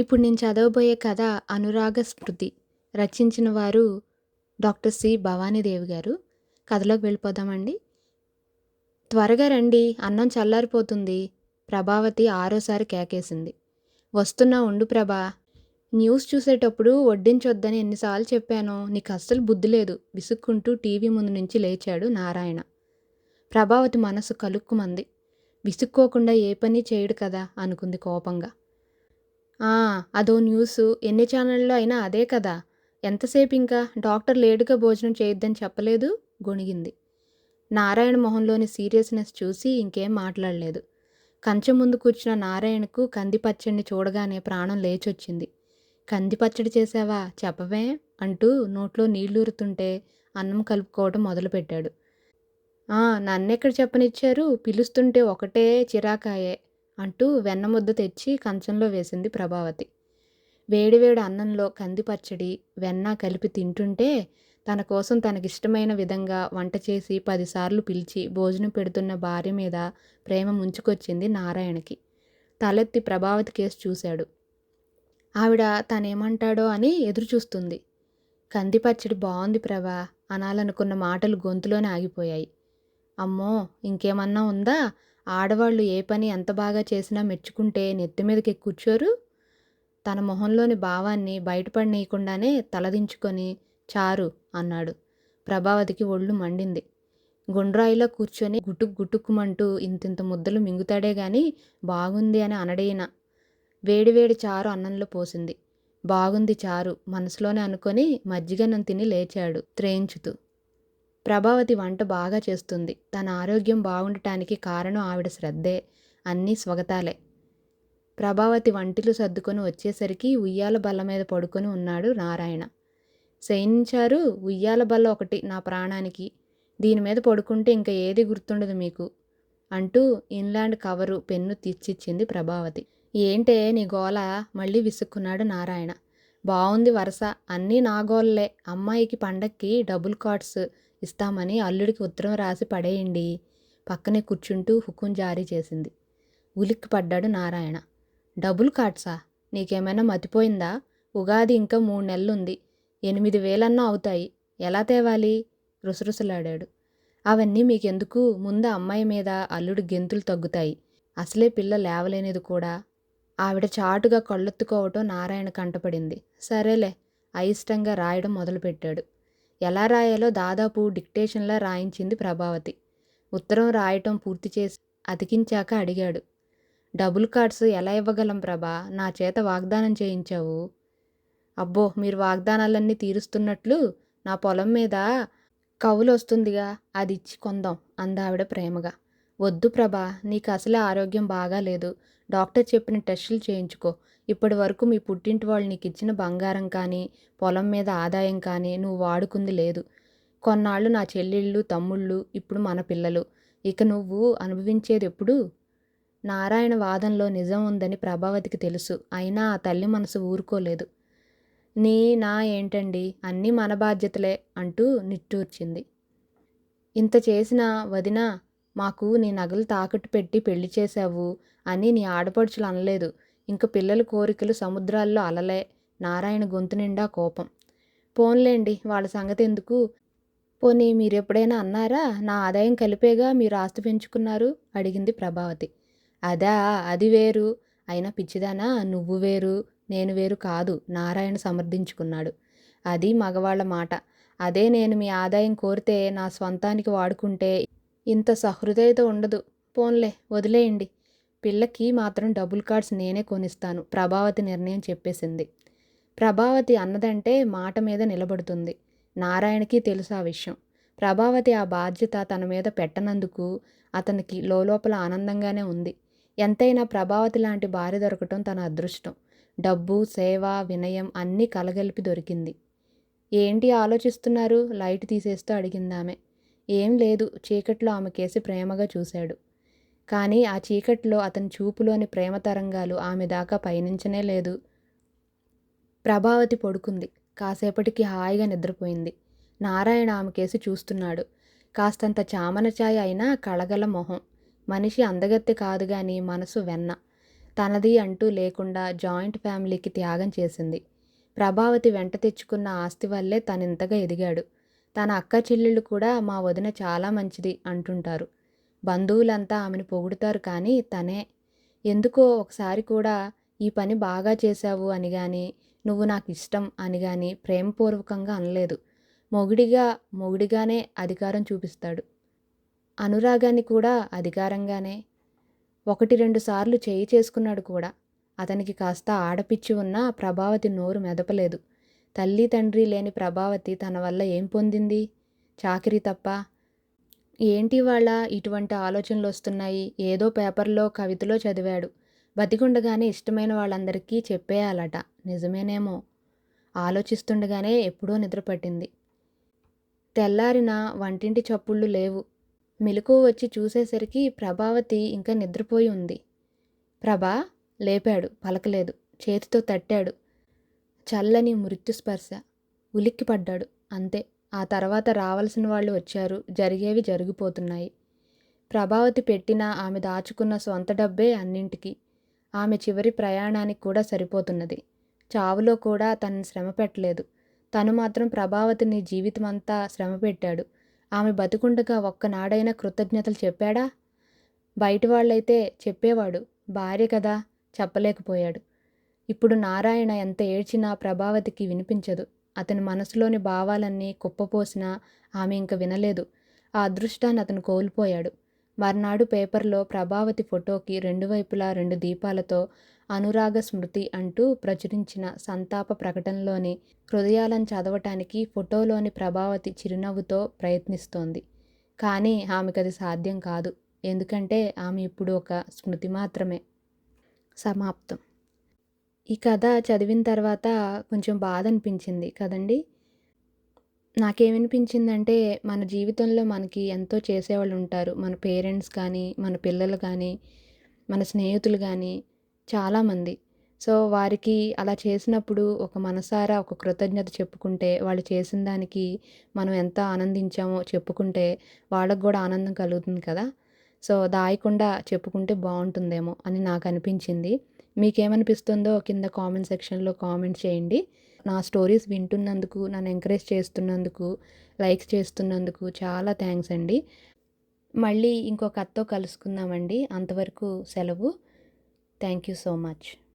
ఇప్పుడు నేను చదవబోయే కథ 'అనురాగ స్మృతి'. రచించిన వారు డాక్టర్ సి. భవానీదేవి గారు. కథలోకి వెళ్ళిపోదామండి. త్వరగా రండి, అన్నం చల్లారిపోతుంది. ప్రభావతి ఆరోసారి కేకేసింది. వస్తున్నా ఉండు ప్రభా. న్యూస్ చూసేటప్పుడు వడ్డించొద్దని ఎన్నిసార్లు చెప్పానో, నీకు అస్సలు బుద్ధి లేదు విసుక్కుంటూ టీవీ ముందు నుంచి లేచాడు నారాయణ. ప్రభావతి మనసు కలుక్కుమంది. విసుక్కోకుండా ఏ పని చేయడు కదా అనుకుంది కోపంగా. అదో న్యూసు, ఎన్ని ఛానళ్ళలో అయినా అదే కదా. ఎంతసేపు ఇంకా? డాక్టర్ లేటుగా భోజనం చేయొద్దని చెప్పలేదు? గొణిగింది. నారాయణ మొహంలోని సీరియస్నెస్ చూసి ఇంకేం మాట్లాడలేదు. కంచె ముందు కూర్చున్న నారాయణకు కంది పచ్చడిని చూడగానే ప్రాణం లేచొచ్చింది. కంది పచ్చడి చేశావా? చెప్పవే అంటూ నోట్లో నీళ్లూరుతుంటే అన్నం కలుపుకోవడం మొదలుపెట్టాడు. నన్నెక్కడ చెప్పనిచ్చారు, పిలుస్తుంటే ఒకటే చిరాకాయే అంటూ వెన్నముద్ద తెచ్చి కంచంలో వేసింది ప్రభావతి. వేడివేడి అన్నంలో కంది పచ్చడి, వెన్న కలిపి తింటుంటే తన కోసం తనకిష్టమైన విధంగా వంట చేసి 10 సార్లు పిలిచి భోజనం పెడుతున్న భార్య మీద ప్రేమ ముంచుకొచ్చింది నారాయణకి. తలెత్తి ప్రభావతి కేసు చూశాడు. ఆవిడ తనేమంటాడో అని ఎదురుచూస్తుంది. కంది పచ్చడి బాగుంది ప్రభా అనాలనుకున్న మాటలు గొంతులోనే ఆగిపోయాయి. అమ్మో, ఇంకేమన్నా ఉందా? ఆడవాళ్ళు ఏ పని ఎంత బాగా చేసినా మెచ్చుకుంటే నెత్తిమీదకి కూర్చోరు? తన మొహంలోని భావాన్ని బయటపడనీయకుండానే తలదించుకొని చారు అన్నాడు. ప్రభావతికి ఒళ్ళు మండింది. గుండ్రాయిలా కూర్చొని గుటుక్ గుటుక్కుమంటూ ఇంతింత ముద్దలు మింగుతాడే గాని బాగుంది అని అనడేనా. వేడివేడి చారు అన్నంలో పోసింది. బాగుంది చారు మనసులోనే అనుకొని మజ్జిగన్నం తిని లేచాడు త్రేంచుతూ. ప్రభావతి వంట బాగా చేస్తుంది. తన ఆరోగ్యం బాగుండటానికి కారణం ఆవిడ శ్రద్ధే. అన్నీ స్వగతాలే. ప్రభావతి వంటిలు సర్దుకొని వచ్చేసరికి ఉయ్యాల బల్ల మీద పడుకొని ఉన్నాడు నారాయణ. శయనించారు. ఉయ్యాల బల్ల ఒకటి నా ప్రాణానికి. దీని మీద పడుకుంటే ఇంకా ఏది గుర్తుండదు మీకు అంటూ ఇన్లాండ్ కవరు పెన్ను తెచ్చిచ్చింది ప్రభావతి. ఏంటే నీ గోల? మళ్ళీ విసుక్కున్నాడు నారాయణ. బావుంది వరస. అన్నీ నా గోలలే. అమ్మాయికి పండక్కి డబుల్ కార్డ్స్ ఇస్తామని అల్లుడికి ఉత్తరం రాసి పడేయండి. పక్కనే కూర్చుంటూ హుకుం జారీ చేసింది. ఉలిక్కి పడ్డాడు నారాయణ. డబుల్ కార్డ్సా? నీకేమైనా మతిపోయిందా? ఉగాది ఇంకా 3 నెలలుంది. 8,000 అవుతాయి. ఎలా తేవాలి? రుసరుసలాడాడు. అవన్నీ మీకెందుకు? ముందు అమ్మాయి మీద అల్లుడి గెంతులు తగ్గుతాయి. అసలే పిల్ల లేవలేనిది కూడా. ఆవిడ చాటుగా కళ్ళొత్తుకోవటం నారాయణ కంటపడింది. సరేలే, అయిష్టంగా రాయడం మొదలుపెట్టాడు. ఎలా రాయాలో దాదాపు డిక్టేషన్లా రాయించింది ప్రభావతి. ఉత్తరం రాయటం పూర్తి చేసి అతికించాక అడిగాడు. డబుల్ కార్డ్స్ ఎలా ఇవ్వగలం ప్రభా? నా చేత వాగ్దానం చేయించావు. అబ్బో, మీరు వాగ్దానాలన్నీ తీరుస్తున్నట్లు నా పొలం మీద కవులు వస్తుందిగా, అది ఇచ్చి కొందాం అందావిడ ప్రేమగా. వద్దు ప్రభా, నీకు అసలే ఆరోగ్యం బాగాలేదు. డాక్టర్ చెప్పిన టెస్టులు చేయించుకో. ఇప్పటి వరకు మీ పుట్టింటి వాళ్ళు నీకు ఇచ్చిన బంగారం కానీ పొలం మీద ఆదాయం కానీ నువ్వు వాడుకుంది లేదు. కొన్నాళ్ళు నా చెల్లెళ్ళు తమ్ముళ్ళు, ఇప్పుడు మన పిల్లలు. ఇక నువ్వు అనుభవించేది ఎప్పుడు? నారాయణ వాదనలో నిజం ఉందని ప్రభావతికి తెలుసు. అయినా ఆ తల్లి మనసు ఊరుకోలేదు. నా ఏంటండి, అన్నీ మన బాధ్యతలే అంటూ నిట్టూర్చింది. ఇంత చేసినా వదినా, మాకు నీ నగలు తాకట్టు పెట్టి పెళ్లి చేశావు అని నీ ఆడపడుచులు అనలేదు. ఇంక పిల్లల కోరికలు సముద్రాల్లో అలలే. నారాయణ గొంతు నిండా కోపం. పోన్లేండి, వాళ్ళ సంగతి ఎందుకు? పోనీ మీరెప్పుడైనా అన్నారా? నా ఆదాయం కలిపేగా మీరు ఆస్తి పెంచుకున్నారు అడిగింది ప్రభావతి. అదా, అది వేరు. అయినా పిచ్చిదానా, నువ్వు వేరు నేను వేరు కాదు నారాయణ సమర్థించుకున్నాడు. అది మగవాళ్ల మాట. అదే నేను మీ ఆదాయం కోరితే నా స్వంతానికి వాడుకుంటే ఇంత సహృదయత ఉండదు. పోన్లే, వదిలేయండి. పిల్లకి మాత్రం డబుల్ కార్డ్స్ నేనే కొనిస్తాను ప్రభావతి నిర్ణయం చెప్పేసింది. ప్రభావతి అన్నదంటే మాట మీద నిలబడుతుంది. నారాయణకి తెలుసు ఆ విషయం. ప్రభావతి ఆ బాధ్యత తన మీద పెట్టనందుకు అతనికి లోలోపల ఆనందంగానే ఉంది. ఎంతైనా ప్రభావతి లాంటి భార్య దొరకటం తన అదృష్టం. డబ్బు, సేవ, వినయం అన్నీ కలగలిపి దొరికింది. ఏంటి ఆలోచిస్తున్నారు? లైట్ తీసేస్తూ అడిగిందామె. ఏం లేదు, చీకట్లో ఆమె కేసి ప్రేమగా చూశాడు. కానీ ఆ చీకట్లో అతని చూపులోని ప్రేమ తరంగాలు ఆమె దాకా పయనించనే లేదు. ప్రభావతి పడుకుంది. కాసేపటికి హాయిగా నిద్రపోయింది. నారాయణ ఆమె కేసి చూస్తున్నాడు. కాస్తంత చామన ఛాయ అయినా కళగల మొహం. మనిషి అందగత్తె కాదు గాని మనసు వెన్న. తనది అంటూ లేకుండా జాయింట్ ఫ్యామిలీకి త్యాగం చేసింది. ప్రభావతి వెంట తెచ్చుకున్న ఆస్తి వల్లే తనింతగా ఎదిగాడు. తన అక్క చెల్లెళ్ళు కూడా మా వదిన చాలా మంచిది అంటుంటారు. బంధువులంతా ఆమెను పొగుడుతారు కానీ తనే ఎందుకో ఒకసారి కూడా ఈ పని బాగా చేశావు అని గాని, నువ్వు నాకిష్టం అని గాని ప్రేమపూర్వకంగా అనలేదు. మొగుడిగానే అధికారం చూపిస్తాడు. అనురాగాన్ని కూడా అధికారంగానే. 1, 2 సార్లు చేయి చేసుకున్నాడు కూడా. అతనికి కాస్త ఆడపిచ్చి ఉన్నా ప్రభావతి నోరు మెదపలేదు. తల్లి తండ్రి లేని ప్రభావతి తన వల్ల ఏం పొందింది? చాకిరీ తప్ప. ఏంటివాళ ఇటువంటి ఆలోచనలొస్తున్నాయి? ఏదో పేపర్‌లో, కవితలో చదివాడు. బతికుండగానే ఇష్టమైన వాళ్ళందరికీ చెప్పేయాలట. నిజమేనేమో! ఆలోచిస్తుండగానే ఎప్పుడో నిద్ర పట్టింది. తెల్లారినా వంటింటి చప్పుళ్ళు లేవు. మెలకువ వచ్చి చూసేసరికి ప్రభావతి ఇంకా నిద్రపోయి ఉంది. ప్రభా! లేపాడు. పలకలేదు. చేతితో తట్టాడు. చల్లని మృత్యుస్పర్శ. ఉలిక్కిపడ్డాడు. అంతే. ఆ తర్వాత రావలసిన వాళ్ళు వచ్చారు. జరిగేవి జరిగిపోతున్నాయి. ప్రభావతి పెట్టిన, ఆమె దాచుకున్న స్వంత డబ్బే అన్నింటికీ. ఆమె చివరి ప్రయాణానికి కూడా సరిపోతున్నది. చావులో కూడా తనని శ్రమ పెట్టలేదు. తను మాత్రం ప్రభావతిని జీవితమంతా శ్రమపెట్టాడు. ఆమె బతికుండగా ఒక్కనాడైనా కృతజ్ఞతలు చెప్పాడా? బయటివాళ్ళైతే చెప్పేవాడు. భార్య కదా! చెప్పలేకపోయాడు. ఇప్పుడు నారాయణ ఎంత ఏడ్చినా ప్రభావతికి వినిపించదు. అతని మనసులోని భావాలన్నీ కుప్పపోసినా ఆమె ఇంక వినలేదు. ఆ అదృష్టాన్ని అతను కోల్పోయాడు. మర్నాడు పేపర్లో ప్రభావతి ఫోటోకి 2 వైపులా 2 దీపాలతో అనురాగ స్మృతి అంటూ ప్రచురించిన సంతాప ప్రకటనలోని హృదయాలను చదవటానికి ఫోటోలోని ప్రభావతి చిరునవ్వుతో ప్రయత్నిస్తోంది. కానీ ఆమెకది సాధ్యం కాదు. ఎందుకంటే ఆమె ఇప్పుడు ఒక స్మృతి మాత్రమే. సమాప్తం. ఈ కథ చదివిన తర్వాత కొంచెం బాధ అనిపించింది కదండీ! నాకేమనిపించిందంటే మన జీవితంలో మనకి ఎంతో చేసేవాళ్ళు ఉంటారు. మన పేరెంట్స్ కానీ, మన పిల్లలు కానీ, మన స్నేహితులు కానీ చాలామంది. సో, వారికి అలా చేసినప్పుడు ఒక మనసారా ఒక కృతజ్ఞత చెప్పుకుంటే, వాళ్ళు చేసిన దానికి మనం ఎంత ఆనందించామో చెప్పుకుంటే వాళ్ళకి గూడా ఆనందం కలుగుతుంది కదా! సో, దాయకుండా చెప్పుకుంటే బావుంటుందేమో అని నాకనిపించింది. మీకేమనిపిస్తుందో కింద కామెంట్ సెక్షన్‌లో కామెంట్ చేయండి. నా స్టోరీస్ వింటున్నందుకు, నన్ను ఎంకరేజ్ చేస్తున్నందుకు, లైక్స్ చేస్తున్నందుకు చాలా థ్యాంక్స్ అండి. మళ్ళీ ఇంకో కథతో కలుసుకుందామండి. అంతవరకు సెలవు. Thank you so much.